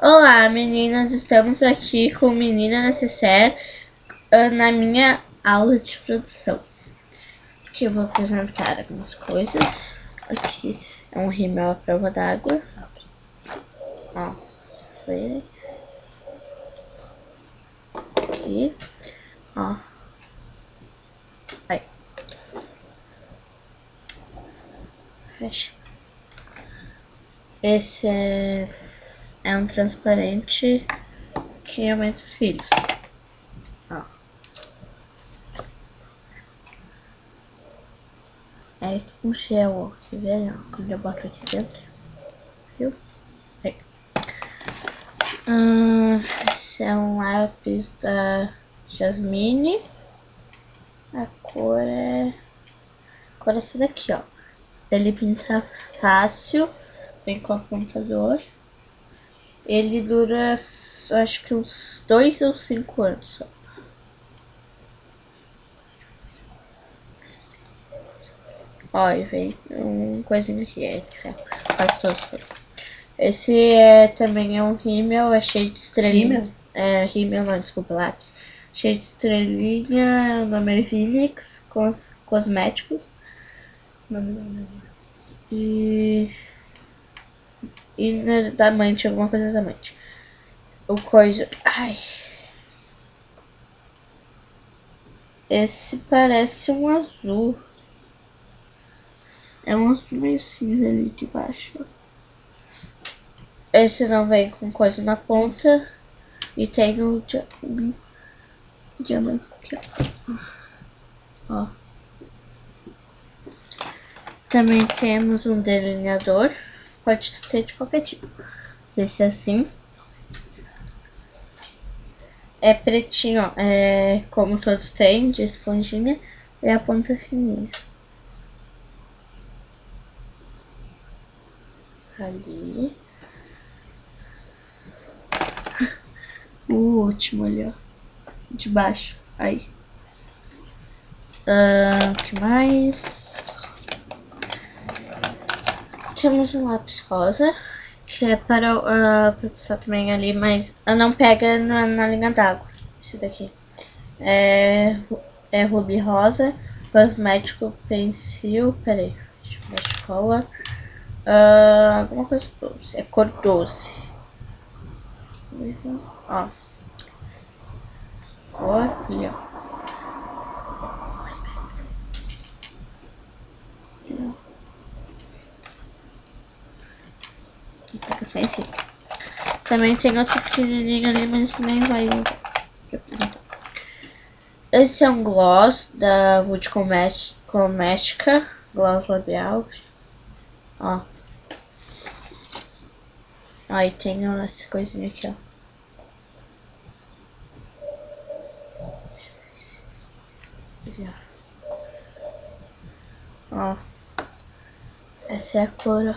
Olá, meninas, estamos aqui com Menina Necessaire na minha aula de produção. Aqui eu vou apresentar algumas coisas. Aqui é um rímel à prova d'água. Ó, foi. Aqui, ó. Aí. Fecha. Esse é um transparente que aumenta os cílios. Ó. É um gel, ó. Quer ver? Ó, quando eu boto aqui dentro. Viu? Aí. Esse é um lápis da Jasmine. A cor é essa daqui, ó. Ele pinta fácil, vem com apontador. Ele dura, acho que uns 2 ou 5 anos. Ó, e vem um coisinho aqui, quase todos. Esse também é um rímel, é cheio de estrelinha. Rímel não, desculpa, lápis. Cheio de estrelinha, o nome é Vinix Cosméticos. E da Amante, alguma coisa da Amante. O coisa. Ai. Esse parece um azul. É um azul meio cinza ali de baixo. Esse não vem com coisa na ponta. E tem um diamante aqui, ó. Também temos um delineador. Pode ter de qualquer tipo. Esse é assim. É pretinho, ó. É como todos têm, de esponjinha. E a ponta fininha. Ali. O último ali, ó. De baixo. Aí. O que mais? Temos um lápis rosa. Que é para passar também ali, mas não pega na linha d'água. Esse daqui. É rubi rosa. Cosmético pensil. Peraí. Deixa eu ver a escola. Alguma coisa doce. É cor doce. Ó. Cor ali, ó. Fica só esse. Também tem outro pequenininho ali, mas nem vai representar. Esse é um gloss da Wood Cosmética. Gloss labial. Ó. Aí tem essa coisinha aqui, ó. Ó. Essa é a cor, ó.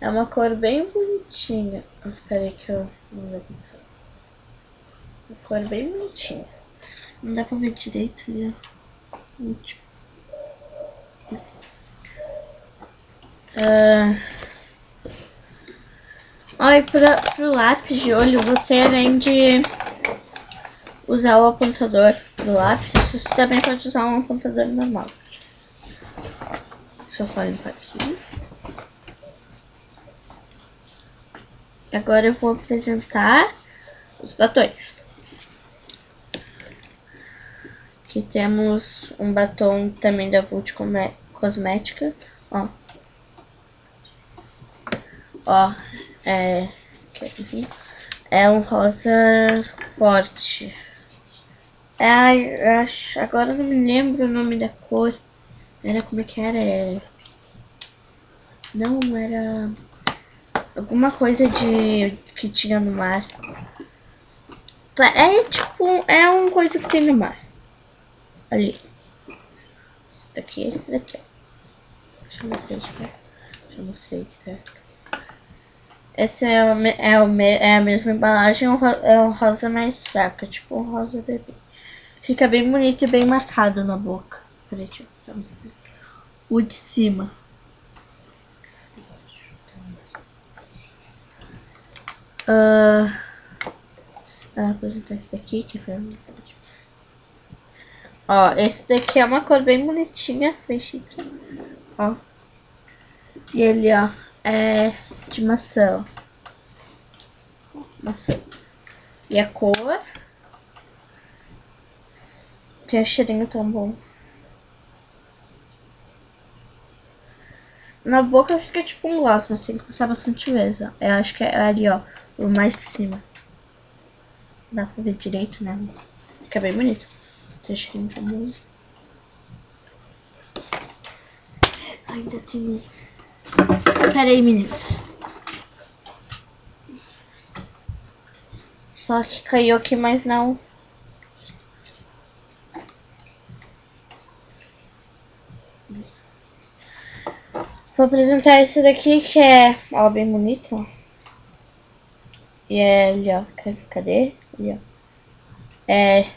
É uma cor bem bonitinha. Peraí que eu não vou pensar. Uma cor bem bonitinha. Não dá pra ver direito, né? Último. Olha, pro lápis de olho, você além de usar o apontador do lápis, você também pode usar um apontador normal. Deixa eu só limpar aqui. Agora eu vou apresentar os batons. Aqui temos um batom também da Vult Cosmética. Ó. Ó. É um rosa forte. Agora eu não me lembro o nome da cor. Era como é que era? Não, era alguma coisa que tinha no mar. É tipo, é uma coisa que tem no mar. Ali. Esse daqui, esse daqui, ó. Deixa eu mostrar de perto. Deixa eu mostrar de perto. Essa é a mesma embalagem, é um rosa mais fraca, tipo um rosa bebê. Fica bem bonito e bem marcado na boca. Peraí, deixa eu mostrar. O de cima. Apresentar esse daqui, que foi. Ó, esse daqui é uma cor bem bonitinha, bem chique. Ó. E ele, ó, é de maçã. Maçã. E a cor. Tem um cheirinho tão bom. Na boca fica tipo um gloss, mas tem que passar bastante vezes, ó. Eu acho que é ali, ó, o mais de cima. Dá pra ver direito, né? Fica bem bonito. Tem cheirinho tão bom. Ainda tem... Pera aí, meninas. Só que caiu aqui, mas não. Vou apresentar esse daqui que é, ó, bem bonito, ó. E é ali, ó. Cadê? Ali, ó. É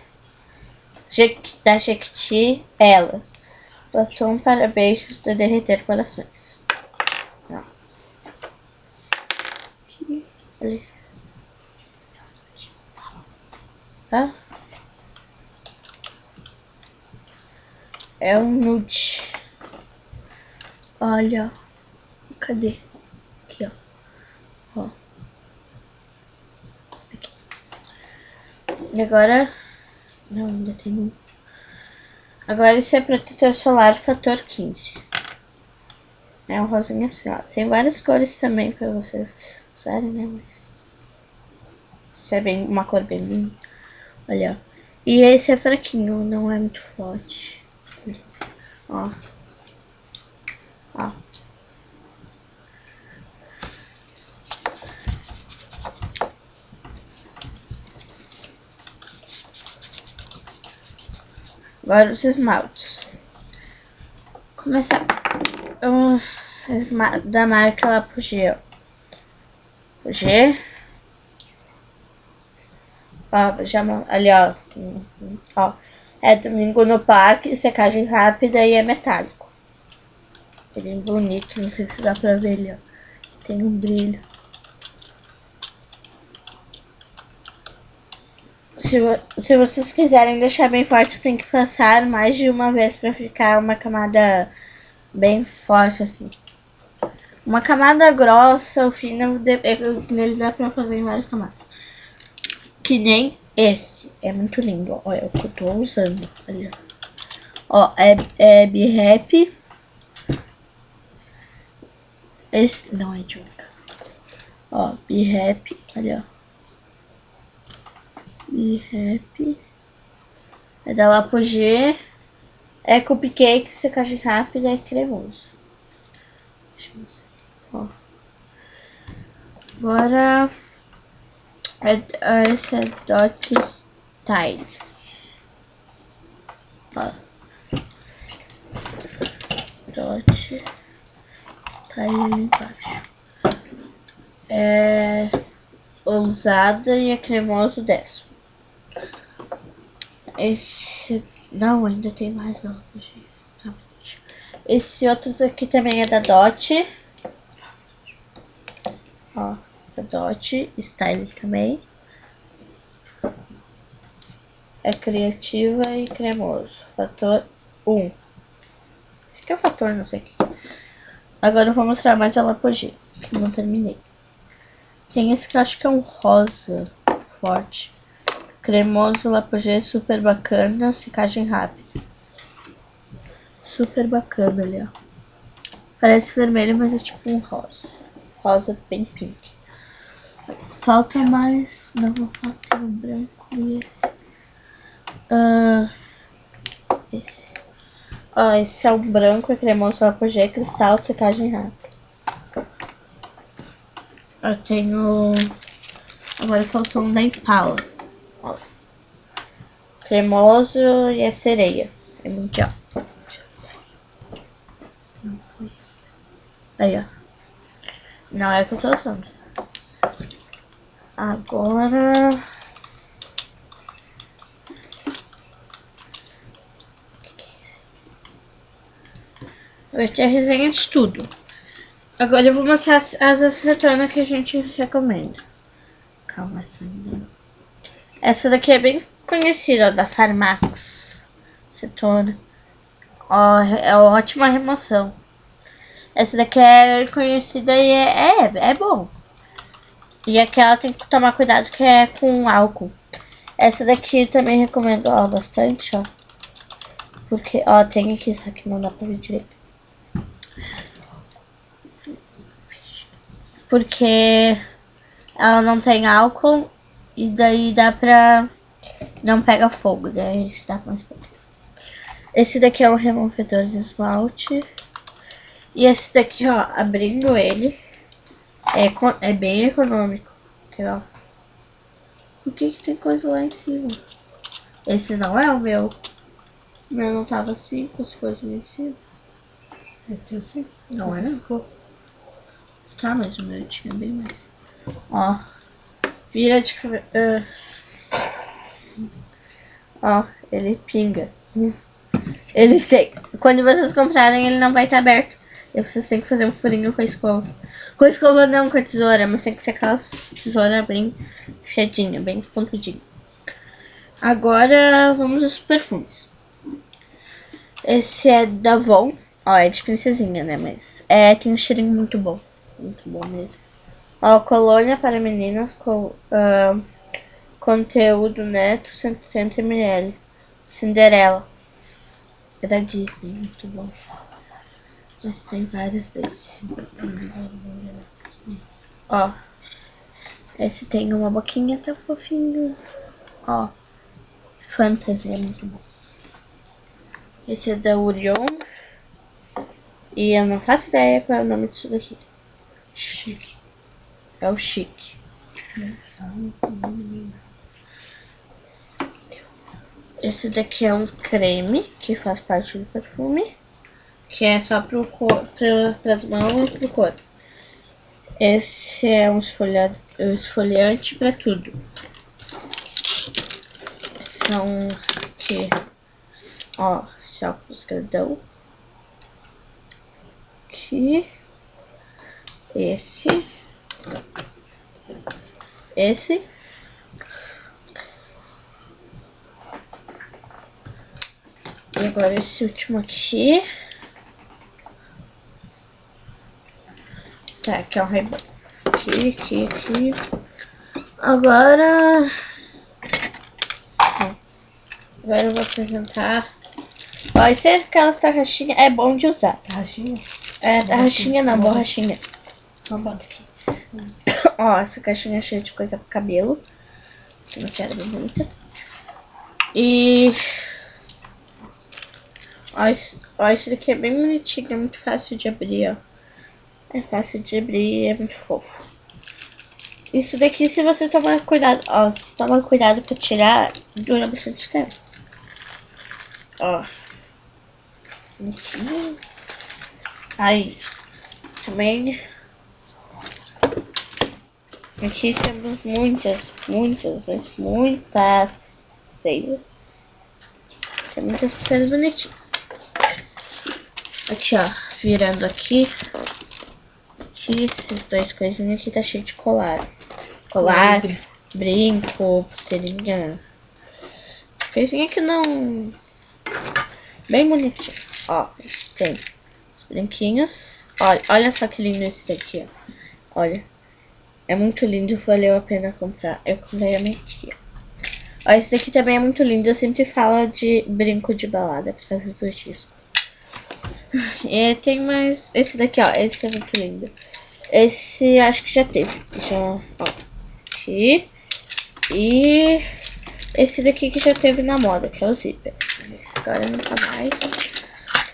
da Jequiti, elas. Batom para beijos de derreter corações. Ó. Aqui, ali. Tá? É um nude. Olha. Cadê? Aqui, ó. Ó. Aqui. E agora... Não, ainda tem um. Agora esse é protetor solar fator 15. É um rosinha assim, ó. Tem várias cores também pra vocês usarem, né? Mas... Isso é bem, uma cor bem linda. Olha, ó. E esse é fraquinho, não é muito forte. Ó. Ó. Agora os esmaltes. Começar da marca lá pro G, ó. O G. Ó, já, ali, ó. Ó. É domingo no parque, secagem rápida e é metálico. Ele é bonito, não sei se dá pra ver ali, ó. Tem um brilho. Se vocês quiserem deixar bem forte, tem que passar mais de uma vez pra ficar uma camada bem forte, assim. Uma camada grossa ou fina, nele dá pra fazer em várias camadas. Que nem esse. É muito lindo, ó. Olha, é o que eu tô usando. Olha. Ó, é B-Rap. Esse não é de única. Ó, B-Rap. Olha, ó. B-Rap. É da Lapogê. É cupcake, secagem rápida e cremoso. Deixa eu mostrar. Ó. Agora esse é Dot Style. Ó. Dot Style ali embaixo. É ousada e é cremoso 10. Esse não, ainda tem mais não. Esse outro aqui também é da Dot. Ó, da Dot Style também. É criativa e cremoso. Fator 1. Acho que é o fator, não sei. Agora eu vou mostrar mais a Lapogê, que eu não terminei. Tem esse que eu acho que é um rosa forte. Cremoso, Lapogê, super bacana, secagem rápida. Super bacana ali, ó. Parece vermelho, mas é tipo um rosa. Rosa bem pink. Falta mais... Não, falta um branco e esse. Esse. Ó, esse é um branco, é cremoso, Lapogê, cristal, secagem rápida. Eu tenho... Agora faltou um da Impala. Ó. Cremoso e é sereia. É mundial. Não foi isso. Aí, ó. Não é que eu tô usando. Agora... O que é esse? Vai ter a resenha de tudo. Agora eu vou mostrar as acetonas que a gente recomenda. Calma, essa daqui é bem conhecida, ó, da Farmax. Setor. Ó, é ótima remoção. Essa daqui é conhecida e é bom. E aquela tem que tomar cuidado que é com álcool. Essa daqui também recomendo, ó, bastante, ó. Porque, ó, tem aqui, só que não dá pra ver direito. Porque ela não tem álcool e daí dá pra... não pega fogo, daí dá mais pra... Esse daqui é um removedor de esmalte. E esse daqui, ó, abrindo ele, é bem econômico. Aqui, ó. Por que tem coisa lá em cima? Esse não é o meu. O meu não tava assim, com as coisas lá em cima. Esse teu sim? Não é? Tá, mas o meu tinha bem mais. Ó. Vira de cabeça. Ó, ele pinga. Ele tem. Quando vocês comprarem, ele não vai estar aberto. E vocês têm que fazer um furinho com a escova. Com a escova não, com a tesoura. Mas tem que ser aquela tesoura bem fiadinha, bem pontudinha. Agora vamos aos perfumes. Esse é da Avon. Ó, é de princesinha, né? Mas tem um cheirinho muito bom. Muito bom mesmo. Ó, colônia para meninas com conteúdo neto 170 ml. Cinderela. É da Disney, muito bom. Mas tem vários desses. Ó. Esse tem uma boquinha tão fofinho. Ó. Fantasy é muito bom. Esse é da Orion. E eu não faço ideia qual é o nome disso daqui. Chique. É o Chique. Esse daqui é um creme que faz parte do perfume. Que é só pro corpo, pras mãos e pro corpo. Esse é um esfoliante pra tudo. São aqui, ó, esse óculos grandão. Aqui. Esse. E agora esse último aqui. Tá, aqui é o Ray-Ban. Aqui. Agora eu vou apresentar. Ó, esse é aquelas tarraxinhas. É bom de usar. Tarraxinha? Tarraxinha não, borrachinha. Só bota aqui. Ó, essa caixinha é cheia de coisa pro cabelo. Que não quero bem bonita. E... ó, esse daqui é bem bonitinho, é muito fácil de abrir, ó. É fácil de abrir e é muito fofo. Isso daqui, se você tomar cuidado, ó, se tomar cuidado pra tirar, dura bastante tempo. Ó. Bonitinho. Aí, também... aqui temos muitas, mas muitas feias. Tem muitas pulseiras bonitinhas. Aqui, ó, virando aqui. Aqui, esses dois coisinhos aqui tá cheio de colar. Colar, brinco, pulseirinha. Coisinha que não... bem bonitinho. Ó, tem os brinquinhos. Olha só que lindo esse daqui, ó. Olha. É muito lindo, valeu a pena comprar. Eu comprei a minha tia. Ó, esse daqui também é muito lindo. Eu sempre falo de brinco de balada por causa do disco. E tem mais... esse daqui, ó. Esse é muito lindo. Esse acho que já teve. Já, ó. Aqui. E... esse daqui que já teve na moda, que é o zíper. Agora não tá mais.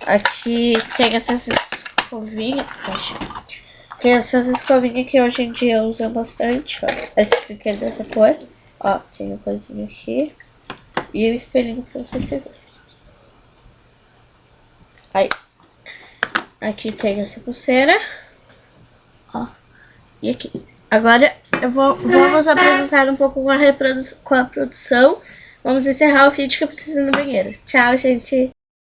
Aqui tem essas escovinhas. Tem essas escovinhas que hoje em dia usam bastante, ó. Essa aqui é dessa cor. Ó, tem uma coisinha aqui. E o espelhinho pra você se ver. Aí. Aqui tem essa pulseira. Ó. E aqui. Agora vamos apresentar um pouco com a produção. Vamos encerrar o vídeo que eu preciso ir no banheiro. Tchau, gente.